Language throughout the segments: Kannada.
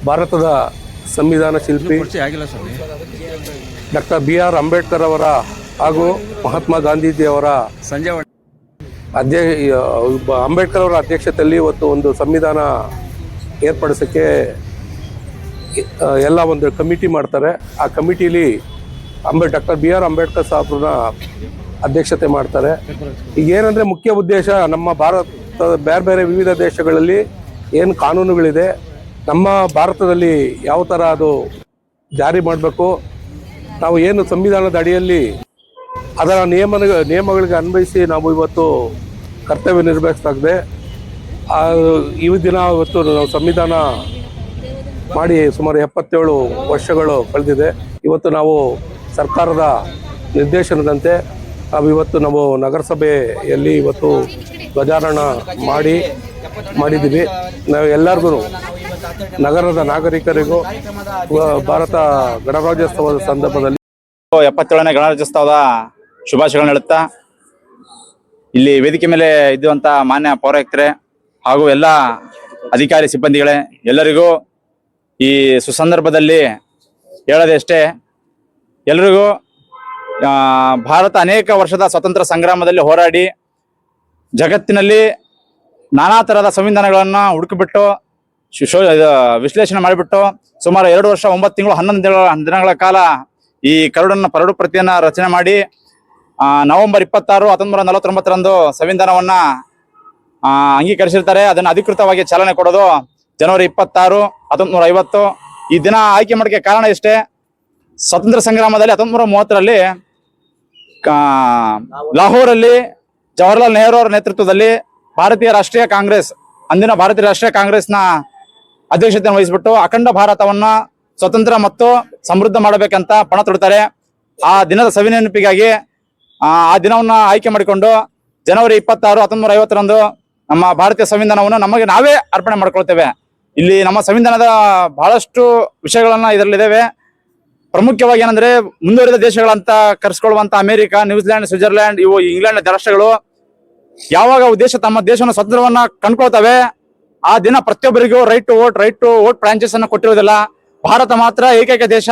ಭಾರತದ ಸಂವಿಧಾನ ಶಿಲ್ಪಿ ಡಾಕ್ಟರ್ BR ಅಂಬೇಡ್ಕರ್ ಅವರ ಹಾಗೂ ಮಹಾತ್ಮ ಗಾಂಧೀಜಿಯವರ ಅಂಬೇಡ್ಕರ್ ಅವರ ಅಧ್ಯಕ್ಷತೆಯಲ್ಲಿ ಇವತ್ತು ಒಂದು ಸಂವಿಧಾನ ಏರ್ಪಡಿಸೋಕ್ಕೆ ಎಲ್ಲ ಒಂದು ಕಮಿಟಿ ಮಾಡ್ತಾರೆ. ಆ ಕಮಿಟಿಲಿ ಡಾಕ್ಟರ್ BR ಅಂಬೇಡ್ಕರ್ ಸಾಹೇಬ್ರನ್ನ ಅಧ್ಯಕ್ಷತೆ ಮಾಡ್ತಾರೆ. ಈಗ ಏನಂದರೆ ಮುಖ್ಯ ಉದ್ದೇಶ ನಮ್ಮ ಭಾರತದ ಬೇರೆ ಬೇರೆ ವಿವಿಧ ದೇಶಗಳಲ್ಲಿ ಏನು ಕಾನೂನುಗಳಿದೆ, ನಮ್ಮ ಭಾರತದಲ್ಲಿ ಯಾವ ಥರ ಅದು ಜಾರಿ ಮಾಡಬೇಕು, ನಾವು ಏನು ಸಂವಿಧಾನದ ಅಡಿಯಲ್ಲಿ ಅದರ ನಿಯಮಗಳಿಗೆ ಅನ್ವಯಿಸಿ ನಾವು ಇವತ್ತು ಕರ್ತವ್ಯ ನಿರ್ವಹಿಸ್ತಾಗಿದೆ. ಇವತ್ತು ನಾವು ಸಂವಿಧಾನ ಮಾಡಿ ಸುಮಾರು 77 ವರ್ಷಗಳು ಕಳೆದಿದೆ. ಇವತ್ತು ನಾವು ಸರ್ಕಾರದ ನಿರ್ದೇಶನದಂತೆ ನಾವು ನಗರಸಭೆಯಲ್ಲಿ ಇವತ್ತು ಧ್ವಜಾರೋಹಣ ಮಾಡಿದ್ದೀವಿ. ನಾವು ಎಲ್ಲರಿಗೂ ನಗರದ ನಾಗರಿಕರಿಗೂ ಭಾರತ ಗಣರಾಜ್ಯೋತ್ಸವದ ಸಂದರ್ಭದಲ್ಲಿ 77ನೇ ಗಣರಾಜ್ಯೋತ್ಸವದ ಶುಭಾಶಯಗಳನ್ನು ಹೇಳುತ್ತಾ, ಇಲ್ಲಿ ವೇದಿಕೆ ಮೇಲೆ ಇದ್ದುವಂಥ ಮಾನ್ಯ ಪೌರಾಯುಕ್ತರೇ ಹಾಗೂ ಎಲ್ಲ ಅಧಿಕಾರಿ ಸಿಬ್ಬಂದಿಗಳೇ, ಎಲ್ಲರಿಗೂ ಈ ಸುಸಂದರ್ಭದಲ್ಲಿ ಹೇಳೋದಷ್ಟೇ, ಎಲ್ಲರಿಗೂ ಭಾರತ ಅನೇಕ ವರ್ಷದ ಸ್ವತಂತ್ರ ಸಂಗ್ರಾಮದಲ್ಲಿ ಹೋರಾಡಿ ಜಗತ್ತಿನಲ್ಲಿ ನಾನಾ ಥರದ ಸಂವಿಧಾನಗಳನ್ನು ಹುಡುಕಿಬಿಟ್ಟು ವಿಶ್ಲೇಷಣೆ ಮಾಡಿಬಿಟ್ಟು ಸುಮಾರು 2 ವರ್ಷ 9 ತಿಂಗಳು 11 ದಿನಗಳ ಕಾಲ ಈ ಕರಡು ಪ್ರತಿಯನ್ನು ರಚನೆ ಮಾಡಿ ನವೆಂಬರ್ 26, 1949ರಂದು ಸಂವಿಧಾನವನ್ನು ಅಂಗೀಕರಿಸಿರ್ತಾರೆ. ಅದನ್ನು ಅಧಿಕೃತವಾಗಿ ಚಾಲನೆ ಕೊಡೋದು ಜನವರಿ 26, 1950. ಈ ದಿನ ಆಯ್ಕೆ ಮಾಡೋಕ್ಕೆ ಕಾರಣ ಇಷ್ಟೇ. ಸ್ವತಂತ್ರ ಸಂಗ್ರಾಮದಲ್ಲಿ 1930ರಲ್ಲಿ ಲಾಹೋರಲ್ಲಿ ಜವಾಹರ್ಲಾಲ್ ನೆಹರು ಅವರ ನೇತೃತ್ವದಲ್ಲಿ ಅಂದಿನ ಭಾರತೀಯ ರಾಷ್ಟ್ರೀಯ ಕಾಂಗ್ರೆಸ್ನ ಅಧ್ಯಕ್ಷತೆಯನ್ನು ವಹಿಸಿಬಿಟ್ಟು ಅಖಂಡ ಭಾರತವನ್ನ ಸ್ವತಂತ್ರ ಮತ್ತು ಸಮೃದ್ಧ ಮಾಡಬೇಕಂತ ಪಣ ತೊಡ್ತಾರೆ. ಆ ದಿನದ ಸವಿನೆನಪಿಗಾಗಿ ಆ ದಿನವನ್ನ ಆಯ್ಕೆ ಮಾಡಿಕೊಂಡು ಜನವರಿ 26, 1950ರಂದು ನಮ್ಮ ಭಾರತೀಯ ಸಂವಿಧಾನವನ್ನು ನಮಗೆ ನಾವೇ ಅರ್ಪಣೆ ಮಾಡ್ಕೊಳ್ತೇವೆ. ಇಲ್ಲಿ ನಮ್ಮ ಸಂವಿಧಾನದ ಬಹಳಷ್ಟು ವಿಷಯಗಳನ್ನ ಇದರಲ್ಲಿದ್ದೇವೆ. ಪ್ರಮುಖವಾಗಿ ಏನಂದ್ರೆ, ಮುಂದುವರಿದ ದೇಶಗಳಂತ ಕರೆಸ್ಕೊಳ್ಳುವಂತ ಅಮೆರಿಕ, ನ್ಯೂಜಿಲ್ಯಾಂಡ್, ಸ್ವಿಟ್ಜರ್ಲ್ಯಾಂಡ್, ಇವು ಇಂಗ್ಲೆಂಡ್ ರಾಷ್ಟ್ರಗಳು ಯಾವಾಗ ತಮ್ಮ ದೇಶವನ್ನು ಸ್ವತಂತ್ರವನ್ನ ಕಂಡುಕೊಳ್ತವೆ, ಆ ದಿನ ಪ್ರತಿಯೊಬ್ಬರಿಗೂ ರೈಟ್ ಟು ವೋಟ್ ಫ್ರಾಂಚೈಸ್ ಅನ್ನು ಕೊಟ್ಟಿರೋದಿಲ್ಲ. ಭಾರತ ಮಾತ್ರ ಏಕೈಕ ದೇಶ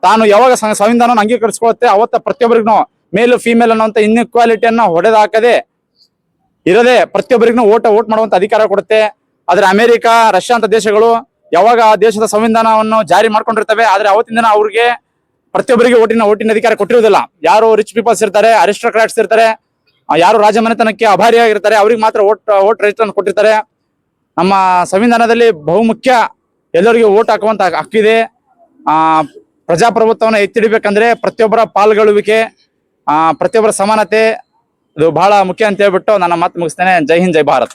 ತಾನು ಯಾವಾಗ ಸಂವಿಧಾನವನ್ನು ಅಂಗೀಕರಿಸಿಕೊಳ್ಳುತ್ತೆ ಅವತ್ತ ಪ್ರತಿಯೊಬ್ಬರಿಗೂ ಮೇಲ್ ಫಿಮೇಲ್ ಅನ್ನುವಂಥ ಇನ್ಇಕ್ವಾಲಿಟಿಯನ್ನ ಹೊಡೆದಾಕದೆ ಇರದೆ ಪ್ರತಿಯೊಬ್ಬರಿಗೂ ವೋಟ್ ಮಾಡುವಂತ ಅಧಿಕಾರ ಕೊಡುತ್ತೆ. ಆದ್ರೆ ಅಮೆರಿಕ, ರಷ್ಯಾ ಅಂತ ದೇಶಗಳು ಯಾವಾಗ ಆ ದೇಶದ ಸಂವಿಧಾನವನ್ನು ಜಾರಿ ಮಾಡ್ಕೊಂಡಿರ್ತವೆ, ಆದ್ರೆ ಅವತ್ತಿನ ದಿನ ಅವ್ರಿಗೆ ಪ್ರತಿಯೊಬ್ಬರಿಗೆ ಓಟಿನ ಅಧಿಕಾರ ಕೊಟ್ಟಿರೋದಿಲ್ಲ. ಯಾರು ರಿಚ್ ಪೀಪಲ್ಸ್ ಇರ್ತಾರೆ, ಅರಿಸ್ಟೋಕ್ರಾಟ್ಸ್ ಇರ್ತಾರೆ, ಯಾರು ರಾಜಮನೆತನಕ್ಕೆ ಅಭಾರಿಯಾಗಿರ್ತಾರೆ, ಅವ್ರಿಗೆ ಮಾತ್ರ ವೋಟ್ ರೈಟ್ ಅನ್ನು ಕೊಟ್ಟಿರ್ತಾರೆ. ನಮ್ಮ ಸಂವಿಧಾನದಲ್ಲಿ ಬಹುಮುಖ್ಯ ಎಲ್ಲರಿಗೂ ವೋಟ್ ಹಾಕುವಂತ ಹಕ್ಕಿದೆ. ಪ್ರಜಾಪ್ರಭುತ್ವವನ್ನು ಎತ್ತಿಡಿಬೇಕಂದ್ರೆ ಪ್ರತಿಯೊಬ್ಬರ ಪಾಲ್ಗೊಳ್ಳುವಿಕೆ, ಪ್ರತಿಯೊಬ್ಬರ ಸಮಾನತೆ ಇದು ಬಹಳ ಮುಖ್ಯ ಅಂತ ಹೇಳ್ಬಿಟ್ಟು ನನ್ನ ಮಾತು ಮುಗಿಸ್ತೇನೆ. ಜೈ ಹಿಂದ್, ಜೈ ಭಾರತ್.